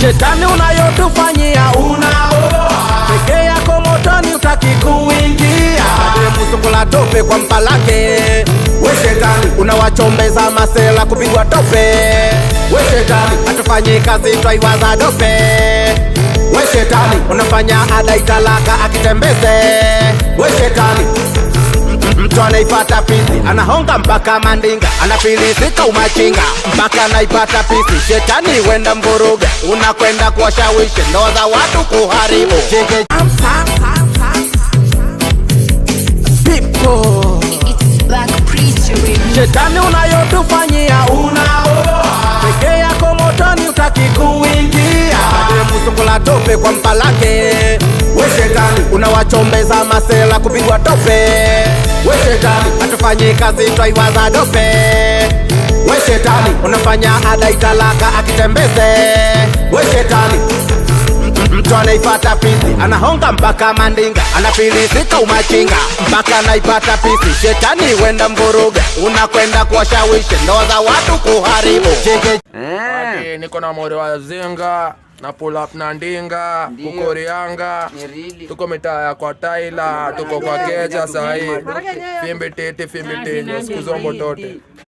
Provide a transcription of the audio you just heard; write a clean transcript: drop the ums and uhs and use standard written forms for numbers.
Shetani unayotufanyia unaoa, peke yako motoni utaki kuingia. Musungula tope kwa mpalake, we shetani unawachombeza masela kupigwa tope. We shetani hatufanyi kazi twaiwaza dope. We shetani unafanya adai talaka akitembeze. We shetani mtu anaipata pisi anahonga mpaka mandinga, anafilisika umachinga mpaka anaipata pisi. Shetani wenda mvuruga, unakwenda kuwashawishi ndoa za watu kuharibu. Shetani unayotufanyia unaoa, peke yako motoni utaki kuingia. Musungula tope kwa mpalake, we shetani unawachombeza masela kupigwa tope. We shetani hatufanyi kazi twaiwaza dope. We shetani unafanya adai talaka akitembeze. We shetani mtu anaipata pisi anahonga mpaka mandinga, anafilisika umachinga mpaka anaipata pisi. Shetani wenda mvuruga, unakwenda kuwashawishi ndoa za watu kuharibu. Niko na mori wa zinga na pull up na ndinga kukorianga, tuko mitaa kwa Taila, tuko kwa Keja sahi, fimbi tete siku zombo tote.